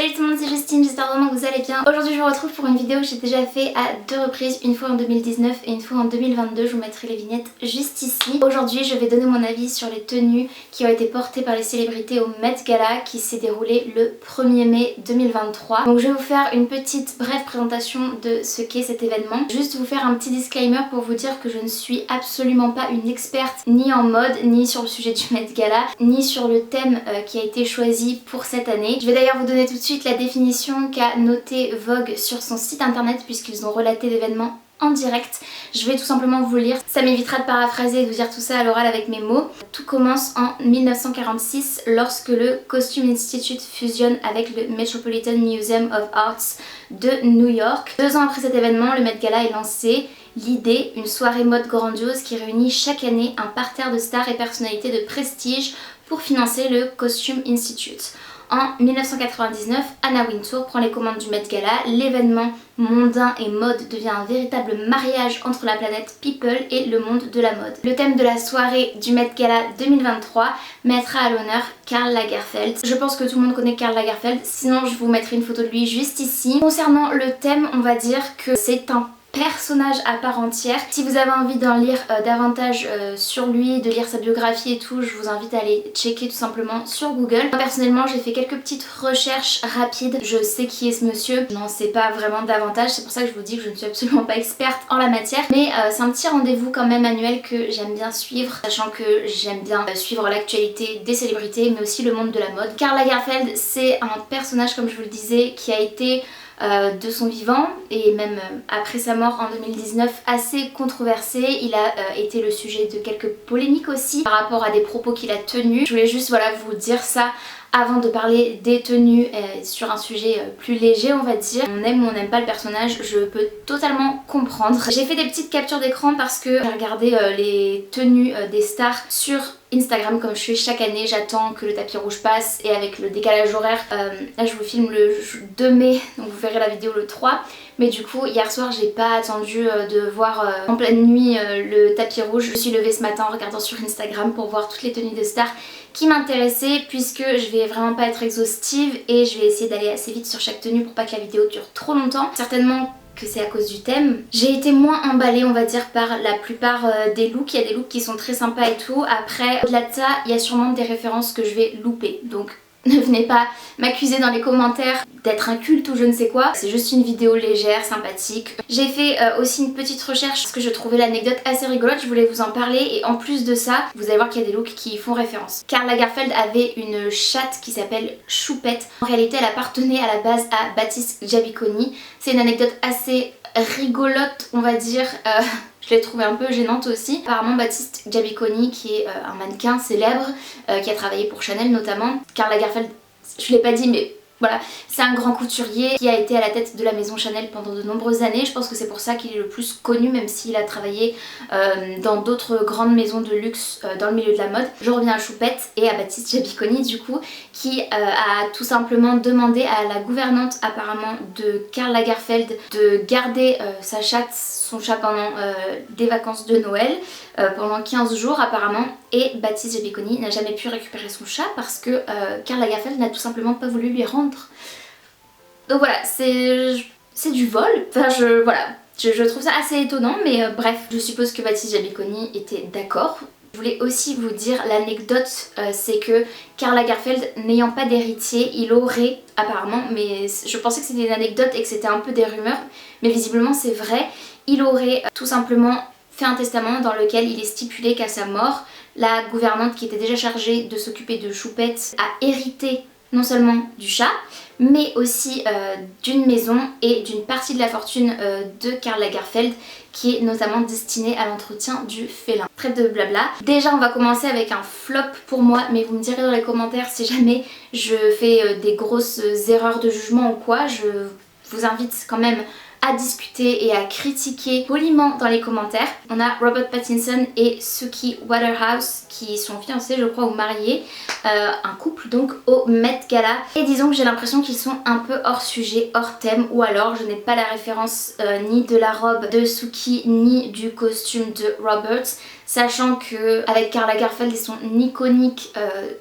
Salut tout le monde, c'est Justine, j'espère vraiment que vous allez bien. Aujourd'hui je vous retrouve pour une vidéo que j'ai déjà fait à 2 reprises, une fois en 2019 et une fois en 2022, je vous mettrai les vignettes juste ici. Aujourd'hui je vais donner mon avis sur les tenues qui ont été portées par les célébrités au Met Gala qui s'est déroulé le 1er mai 2023. Donc je vais vous faire une petite brève présentation de ce qu'est cet événement. Juste vous faire un petit disclaimer pour vous dire que je ne suis absolument pas une experte ni en mode, ni sur le sujet du Met Gala, ni sur le thème qui a été choisi pour cette année. Je vais d'ailleurs vous donner tout de suite la définition qu'a noté Vogue sur son site internet puisqu'ils ont relaté l'événement en direct. Je vais tout simplement vous lire, ça m'évitera de paraphraser et de vous dire tout ça à l'oral avec mes mots. Tout commence en 1946 lorsque le Costume Institute fusionne avec le Metropolitan Museum of Arts de New York. 2 ans après cet événement, le Met Gala est lancé. L'idée, une soirée mode grandiose qui réunit chaque année un parterre de stars et personnalités de prestige pour financer le Costume Institute. En 1999, Anna Wintour prend les commandes du Met Gala. L'événement mondain et mode devient un véritable mariage entre la planète People et le monde de la mode. Le thème de la soirée du Met Gala 2023 mettra à l'honneur Karl Lagerfeld. Je pense que tout le monde connaît Karl Lagerfeld, sinon je vous mettrai une photo de lui juste ici. Concernant le thème, on va dire que c'est un personnage à part entière. Si vous avez envie d'en lire davantage sur lui, de lire sa biographie et tout, je vous invite à aller checker tout simplement sur Google. Moi personnellement j'ai fait quelques petites recherches rapides, je sais qui est ce monsieur, je n'en sais pas vraiment davantage, c'est pour ça que je vous dis que je ne suis absolument pas experte en la matière, mais c'est un petit rendez-vous quand même annuel que j'aime bien suivre, sachant que j'aime bien suivre l'actualité des célébrités mais aussi le monde de la mode. Karl Lagerfeld c'est un personnage, comme je vous le disais, qui a été de son vivant et même après sa mort en 2019 assez controversé. Il a été le sujet de quelques polémiques aussi par rapport à des propos qu'il a tenus. Je voulais juste vous dire ça avant de parler des tenues sur un sujet plus léger, on va dire. On aime ou on n'aime pas le personnage, je peux totalement comprendre. J'ai fait des petites captures d'écran parce que j'ai regardé les tenues des stars sur Instagram comme je fais chaque année. J'attends que le tapis rouge passe et avec le décalage horaire, là je vous filme le 2 mai, donc vous verrez la vidéo le 3. Mais du coup hier soir j'ai pas attendu de voir en pleine nuit le tapis rouge. Je me suis levée ce matin en regardant sur Instagram pour voir toutes les tenues de stars qui m'intéressaient, puisque je vais vraiment pas être exhaustive et je vais essayer d'aller assez vite sur chaque tenue pour pas que la vidéo dure trop longtemps. Certainement que c'est à cause du thème. J'ai été moins emballée on va dire par la plupart des looks. Il y a des looks qui sont très sympas et tout. Après au-delà de ça il y a sûrement des références que je vais louper, donc ne venez pas m'accuser dans les commentaires d'être un culte ou je ne sais quoi. C'est juste une vidéo légère, sympathique. J'ai fait aussi une petite recherche parce que je trouvais l'anecdote assez rigolote, je voulais vous en parler. Et en plus de ça, vous allez voir qu'il y a des looks qui y font référence. Karl Lagerfeld avait une chatte qui s'appelle Choupette. En réalité elle appartenait à la base à Baptiste Giabiconi. C'est une anecdote assez rigolote on va dire. Je l'ai trouvée un peu gênante aussi. Apparemment Baptiste Giabiconi, qui est un mannequin célèbre, qui a travaillé pour Chanel notamment. Karl Lagerfeld, je l'ai pas dit mais voilà, c'est un grand couturier qui a été à la tête de la maison Chanel pendant de nombreuses années. Je pense que c'est pour ça qu'il est le plus connu, même s'il a travaillé dans d'autres grandes maisons de luxe dans le milieu de la mode. Je reviens à Choupette et à Baptiste Giabiconi du coup, qui a tout simplement demandé à la gouvernante apparemment de Karl Lagerfeld de garder sa chatte, son chat pendant des vacances de Noël, pendant 15 jours apparemment, et Baptiste Giabiconi n'a jamais pu récupérer son chat parce que Karl Lagerfeld n'a tout simplement pas voulu lui rendre. Donc voilà, c'est du vol, enfin je trouve ça assez étonnant, mais bref, je suppose que Baptiste Giabiconi était d'accord. Je voulais aussi vous dire l'anecdote, c'est que Karl Lagerfeld n'ayant pas d'héritier, il aurait apparemment, mais je pensais que c'était une anecdote et que c'était un peu des rumeurs, mais visiblement c'est vrai, il aurait tout simplement fait un testament dans lequel il est stipulé qu'à sa mort, la gouvernante qui était déjà chargée de s'occuper de Choupette a hérité non seulement du chat, mais aussi d'une maison et d'une partie de la fortune de Karl Lagerfeld qui est notamment destinée à l'entretien du félin. Trêve de blabla. Déjà on va commencer avec un flop pour moi, mais vous me direz dans les commentaires si jamais je fais des grosses erreurs de jugement ou quoi. Je vous invite quand même à discuter et à critiquer poliment dans les commentaires. On a Robert Pattinson et Suki Waterhouse qui sont fiancés je crois ou mariés, un couple donc au Met Gala, et disons que j'ai l'impression qu'ils sont un peu hors sujet, hors thème, ou alors je n'ai pas la référence ni de la robe de Suki ni du costume de Robert. sachant que avec Karl Lagerfeld et son iconique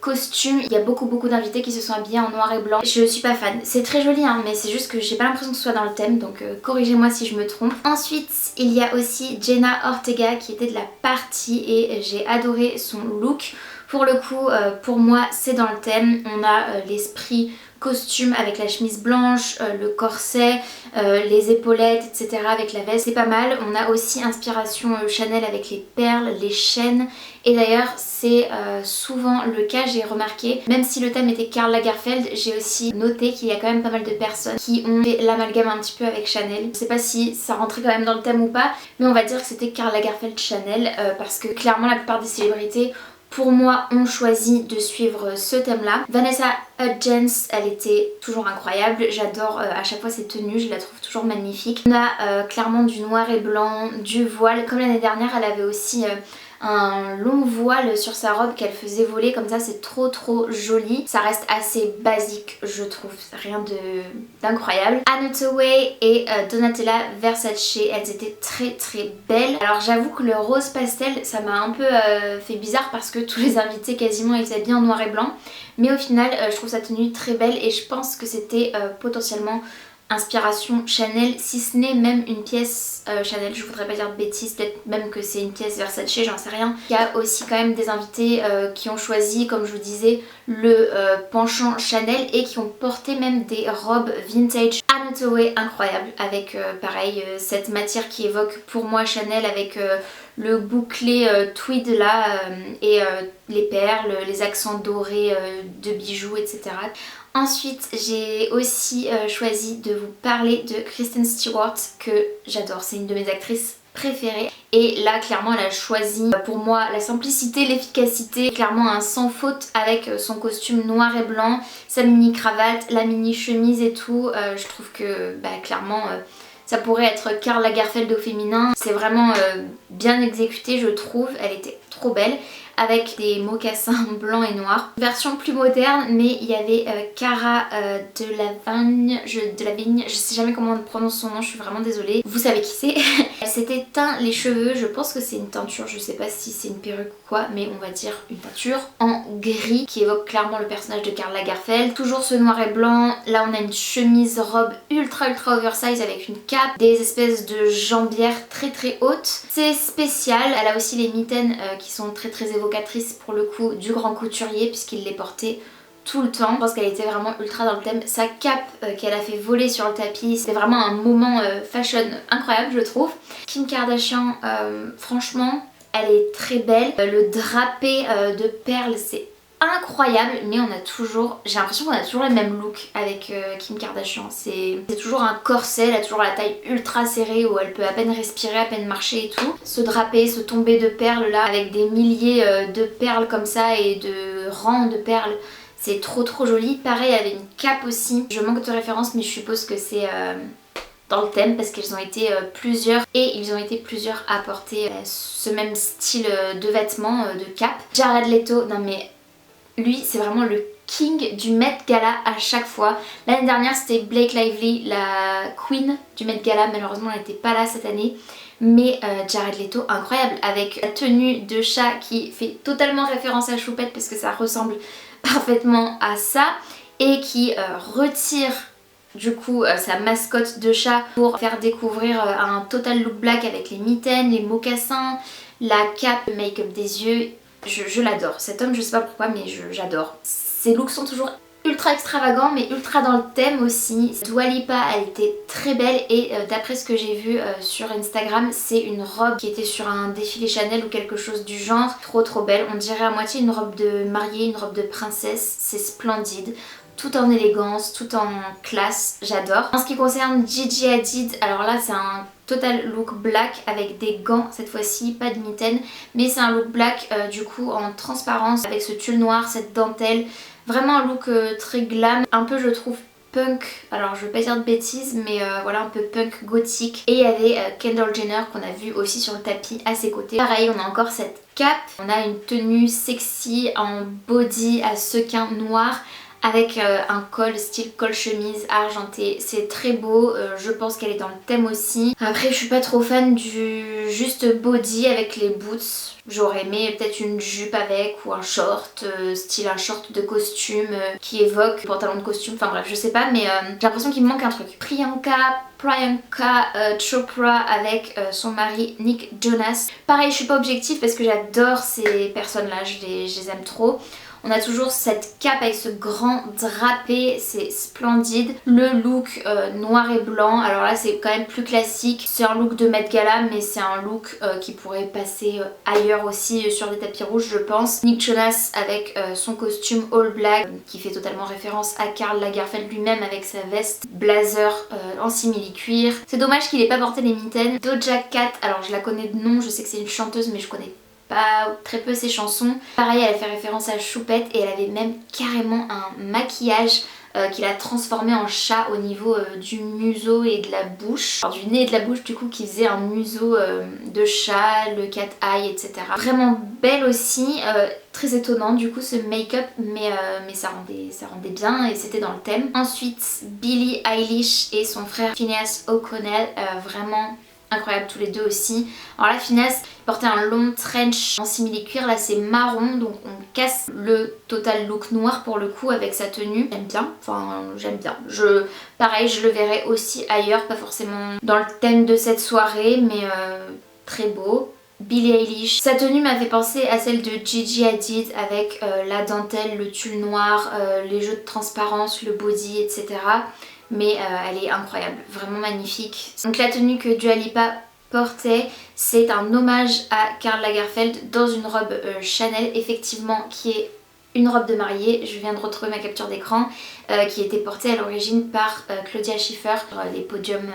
costume, il y a beaucoup d'invités qui se sont habillés en noir et blanc. Je suis pas fan. C'est très joli hein, mais c'est juste que j'ai pas l'impression que ce soit dans le thème, donc corrigez-moi si je me trompe. Ensuite il y a aussi Jenna Ortega qui était de la partie et j'ai adoré son look. Pour le coup, pour moi c'est dans le thème. On a l'esprit costume avec la chemise blanche, le corset, les épaulettes, etc. avec la veste, c'est pas mal. On a aussi inspiration Chanel avec les perles, les chaînes. Et d'ailleurs c'est souvent le cas, j'ai remarqué, même si le thème était Karl Lagerfeld, j'ai aussi noté qu'il y a quand même pas mal de personnes qui ont fait l'amalgame un petit peu avec Chanel. Je sais pas si ça rentrait quand même dans le thème ou pas, mais on va dire que c'était Karl Lagerfeld Chanel parce que clairement la plupart des célébrités pour moi ont choisi de suivre ce thème là. Vanessa Hudgens, elle était toujours incroyable, j'adore à chaque fois ses tenues, je la trouve toujours magnifique. On a clairement du noir et blanc, du voile, comme l'année dernière elle avait aussi un long voile sur sa robe qu'elle faisait voler comme ça, c'est trop joli. Ça reste assez basique je trouve, rien d'incroyable. Anne Hathaway et Donatella Versace, elles étaient très belles. Alors j'avoue que le rose pastel ça m'a un peu fait bizarre parce que tous les invités quasiment étaient habillés en noir et blanc, mais au final je trouve sa tenue très belle et je pense que c'était potentiellement inspiration Chanel, si ce n'est même une pièce Chanel, je voudrais pas dire de bêtises, peut-être même que c'est une pièce Versace, j'en sais rien. Il y a aussi quand même des invités qui ont choisi, comme je vous disais, le penchant Chanel et qui ont porté même des robes vintage. Anne Hathaway incroyable avec pareil cette matière qui évoque pour moi Chanel avec le bouclé tweed là et les perles, les accents dorés de bijoux, etc. Ensuite j'ai aussi choisi de vous parler de Kristen Stewart que j'adore, c'est une de mes actrices préférées et là clairement elle a choisi pour moi la simplicité, l'efficacité, clairement un sans faute avec son costume noir et blanc, sa mini cravate, la mini chemise et tout. Je trouve que clairement ça pourrait être Karl Lagerfeld au féminin, c'est vraiment bien exécuté je trouve, elle était trop belle avec des mocassins blancs et noirs. Version plus moderne, mais il y avait Cara Delevingne, je sais jamais comment on prononce son nom, je suis vraiment désolée. Vous savez qui c'est. Elle s'était teint les cheveux, je pense que c'est une teinture, je sais pas si c'est une perruque ou quoi, mais on va dire une teinture en gris qui évoque clairement le personnage de Karl Lagerfeld. Toujours ce noir et blanc, là on a une chemise robe ultra oversize avec une cape, des espèces de jambières très hautes. C'est spécial, elle a aussi les mitaines qui sont très évocatrices pour le coup du grand couturier puisqu'il les portait tout le temps. Je pense qu'elle était vraiment ultra dans le thème. Sa cape qu'elle a fait voler sur le tapis, c'était vraiment un moment fashion incroyable je trouve. Kim Kardashian, franchement elle est très belle. Le drapé de perles c'est incroyable, mais on a toujours, j'ai l'impression qu'on a toujours le même look avec Kim Kardashian. C'est toujours un corset, elle a toujours la taille ultra serrée où elle peut à peine respirer, à peine marcher et tout. Ce drapé, ce tombé de perles là avec des milliers de perles comme ça et de rangs de perles, c'est trop joli. Pareil, elle avait une cape aussi, je manque de référence mais je suppose que c'est dans le thème parce qu'elles ont été plusieurs et ils ont été plusieurs à porter ce même style de vêtements, de cape. Jared Leto, non mais lui c'est vraiment le king du Met Gala à chaque fois. L'année dernière c'était Blake Lively, la queen du Met Gala, malheureusement elle n'était pas là cette année. Mais Jared Leto incroyable avec la tenue de chat qui fait totalement référence à Choupette parce que ça ressemble parfaitement à ça et qui retire du coup sa mascotte de chat pour faire découvrir un total look black avec les mitaines, les mocassins, la cape, le make-up des yeux. Je l'adore, cet homme je sais pas pourquoi mais j'adore. Ses looks sont toujours ultra extravagants mais ultra dans le thème aussi. Dua Lipa elle était très belle et d'après ce que j'ai vu sur Instagram c'est une robe qui était sur un défilé Chanel ou quelque chose du genre. Trop belle, on dirait à moitié une robe de mariée, une robe de princesse, c'est splendide. Tout en élégance, tout en classe, j'adore. En ce qui concerne Gigi Hadid, alors là c'est un total look black avec des gants cette fois-ci, pas de mitaines, mais c'est un look black du coup en transparence avec ce tulle noir, cette dentelle, vraiment un look très glam, un peu je trouve punk, alors je veux pas dire de bêtises mais voilà un peu punk gothique. Et il y avait Kendall Jenner qu'on a vu aussi sur le tapis à ses côtés. Pareil on a encore cette cape, on a une tenue sexy en body à sequins noirs avec un col style col chemise argenté. C'est très beau, je pense qu'elle est dans le thème aussi. Après je suis pas trop fan du juste body avec les boots. J'aurais aimé peut-être une jupe avec ou un short, style un short de costume qui évoque pantalon de costume, enfin bref je sais pas, mais j'ai l'impression qu'il me manque un truc. Priyanka Chopra avec son mari Nick Jonas. Pareil je suis pas objective parce que j'adore ces personnes là, je les aime trop. On a toujours cette cape avec ce grand drapé, c'est splendide. Le look noir et blanc, alors là c'est quand même plus classique. C'est un look de Met Gala mais c'est un look qui pourrait passer ailleurs aussi sur des tapis rouges je pense. Nick Jonas avec son costume all black qui fait totalement référence à Karl Lagerfeld lui-même avec sa veste blazer en simili-cuir. C'est dommage qu'il ait pas porté les mitaines. Doja Cat, alors je la connais de nom, je sais que c'est une chanteuse mais je connais pas très peu ses chansons. Pareil elle fait référence à Choupette et elle avait même carrément un maquillage qui l'a transformé en chat au niveau du museau et de la bouche. Alors, du nez et de la bouche du coup qui faisait un museau de chat, le cat eye etc. Vraiment belle aussi, très étonnant du coup ce make-up mais ça rendait bien et c'était dans le thème. Ensuite Billie Eilish et son frère Phineas O'Connell, vraiment incroyable tous les deux aussi. Alors là Phineas portait un long trench en simili-cuir, là c'est marron donc on casse le total look noir pour le coup avec sa tenue. J'aime bien, enfin j'aime bien. Pareil je le verrai aussi ailleurs, pas forcément dans le thème de cette soirée mais très beau. Billie Eilish, sa tenue m'a fait penser à celle de Gigi Hadid avec la dentelle, le tulle noir, les jeux de transparence, le body etc. Mais elle est incroyable, vraiment magnifique. Donc la tenue que Dua Lipa portait, c'est un hommage à Karl Lagerfeld dans une robe Chanel effectivement qui est une robe de mariée. Je viens de retrouver ma capture d'écran qui était portée à l'origine par Claudia Schiffer sur les podiums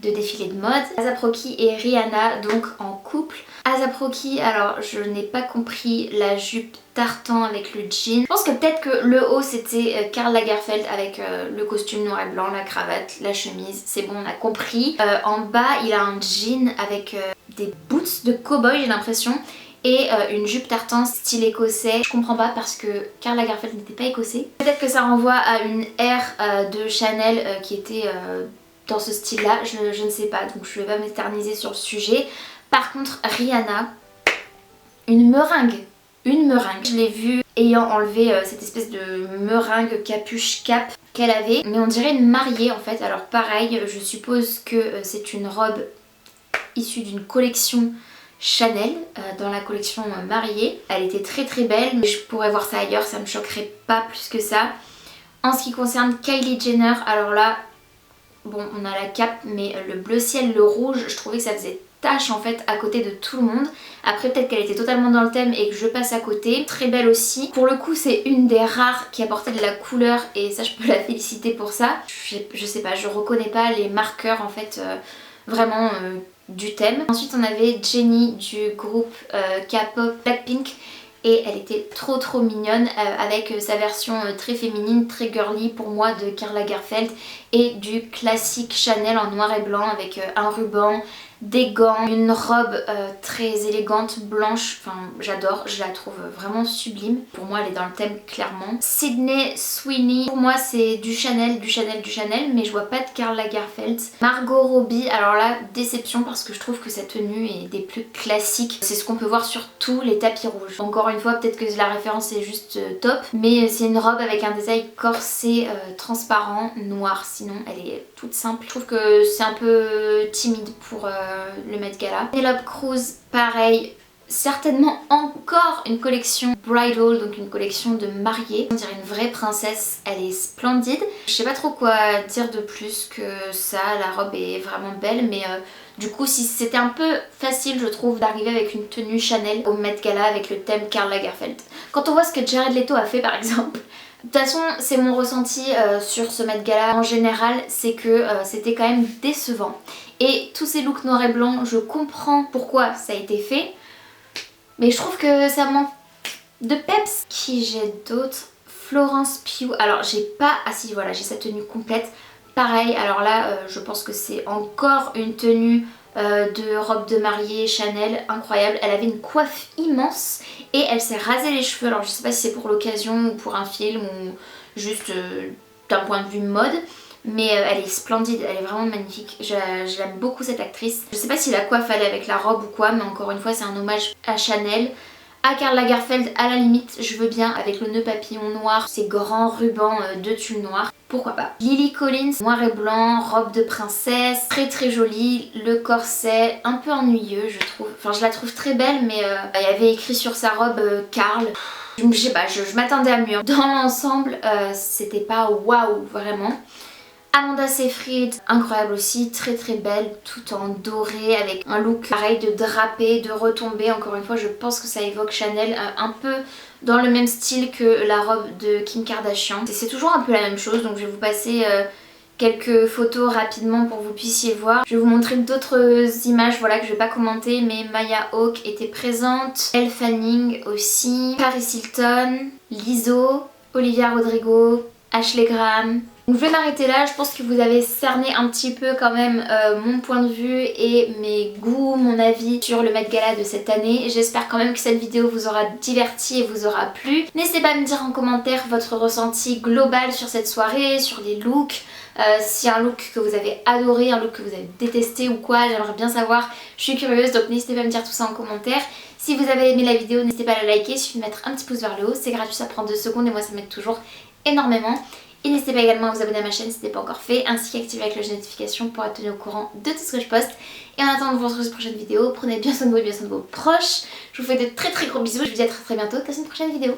de défilés de mode. A$AP Rocky et Rihanna donc en couple. A$AP Rocky, alors je n'ai pas compris la jupe tartan avec le jean. Je pense que peut-être que le haut c'était Karl Lagerfeld avec le costume noir et blanc, la cravate, la chemise, c'est bon on a compris. En bas il a un jean avec des boots de cow-boy j'ai l'impression et une jupe tartan style écossais. Je comprends pas parce que Karl Lagerfeld n'était pas écossais. Peut-être que ça renvoie à une ère de Chanel qui était dans ce style là, je ne sais pas donc je vais pas m'éterniser sur le sujet. Par contre Rihanna, une meringue. Je l'ai vue ayant enlevé cette espèce de meringue capuche cap qu'elle avait. Mais on dirait une mariée en fait. Alors pareil, je suppose que c'est une robe issue d'une collection Chanel, dans la collection mariée. Elle était très très belle, mais je pourrais voir ça ailleurs, ça me choquerait pas plus que ça. En ce qui concerne Kylie Jenner, alors là, bon on a la cape, mais le bleu ciel, le rouge, je trouvais que ça faisait tache en fait à côté de tout le monde. Après peut-être qu'elle était totalement dans le thème et que je passe à côté. Très belle aussi. Pour le coup c'est une des rares qui apportait de la couleur et ça je peux la féliciter pour ça. Je sais pas, je reconnais pas les marqueurs en fait vraiment du thème. Ensuite on avait Jennie du groupe K-pop Blackpink. Et elle était trop mignonne avec sa version très féminine, très girly pour moi de Karl Lagerfeld et du classique Chanel en noir et blanc avec un ruban, des gants, une robe très élégante, blanche, enfin j'adore, je la trouve vraiment sublime. Pour moi elle est dans le thème clairement. Sydney Sweeney, pour moi c'est du Chanel, mais je vois pas de Karl Lagerfeld. Margot Robbie, alors là déception parce que je trouve que sa tenue est des plus classiques. C'est ce qu'on peut voir sur tous les tapis rouges. Encore une fois peut-être que la référence est juste top, mais c'est une robe avec un détail corsé transparent, noir, sinon elle est toute simple. Je trouve que c'est un peu timide pour le Met Gala. Penelope Cruz, pareil, certainement encore une collection bridal, donc une collection de mariée. On dirait une vraie princesse, elle est splendide. Je sais pas trop quoi dire de plus que ça, la robe est vraiment belle, mais du coup si c'était un peu facile je trouve d'arriver avec une tenue Chanel au Met Gala avec le thème Karl Lagerfeld. Quand on voit ce que Jared Leto a fait par exemple, de toute façon c'est mon ressenti sur ce Met Gala en général, c'est que c'était quand même décevant. Et tous ces looks noirs et blancs, je comprends pourquoi ça a été fait, mais je trouve que ça manque de peps. Qui j'ai d'autres? Florence Pugh, alors j'ai pas... Ah si voilà, j'ai sa tenue complète. Pareil, alors là je pense que c'est encore une tenue de robe de mariée Chanel, incroyable. Elle avait une coiffe immense et elle s'est rasé les cheveux. Alors je sais pas si c'est pour l'occasion ou pour un film ou juste d'un point de vue mode. Mais elle est splendide, elle est vraiment magnifique. Je l'aime beaucoup cette actrice. Je sais pas si la coiffe allait avec la robe ou quoi, mais encore une fois c'est un hommage à Chanel. À Karl Lagerfeld, à la limite, je veux bien avec le nœud papillon noir, ces grands rubans de tulle noir. Pourquoi pas. Lily Collins, noir et blanc, robe de princesse, très très jolie. Le corset, un peu ennuyeux je trouve. Enfin je la trouve très belle, mais il y avait écrit sur sa robe Karl. Je sais pas, je m'attendais à mieux. Dans l'ensemble, c'était pas waouh vraiment. Amanda Seyfried, incroyable aussi, très très belle, tout en doré avec un look pareil de drapé, de retombée. Encore une fois je pense que ça évoque Chanel, un peu dans le même style que la robe de Kim Kardashian. C'est toujours un peu la même chose, donc je vais vous passer quelques photos rapidement pour que vous puissiez voir. Je vais vous montrer d'autres images voilà, que je vais pas commenter, mais Maya Hawke était présente, Elle Fanning aussi, Paris Hilton, Lizzo, Olivia Rodrigo, Ashley Graham. Donc je vais m'arrêter là, je pense que vous avez cerné un petit peu quand même mon point de vue et mes goûts, mon avis sur le Met Gala de cette année. J'espère quand même que cette vidéo vous aura diverti et vous aura plu. N'hésitez pas à me dire en commentaire votre ressenti global sur cette soirée, sur les looks. Si un look que vous avez adoré, un look que vous avez détesté ou quoi, j'aimerais bien savoir, je suis curieuse, donc n'hésitez pas à me dire tout ça en commentaire. Si vous avez aimé la vidéo, n'hésitez pas à la liker, il suffit de mettre un petit pouce vers le haut, c'est gratuit, ça prend 2 secondes et moi ça m'aide toujours énormément. Et n'hésitez pas également à vous abonner à ma chaîne si ce n'est pas encore fait, ainsi qu'activer la cloche de notification pour être tenu au courant de tout ce que je poste. Et en attendant de vous retrouver sur une prochaine vidéo, prenez bien soin de vous et bien soin de vos proches. Je vous fais de très très gros bisous, je vous dis à très très bientôt dans une prochaine vidéo.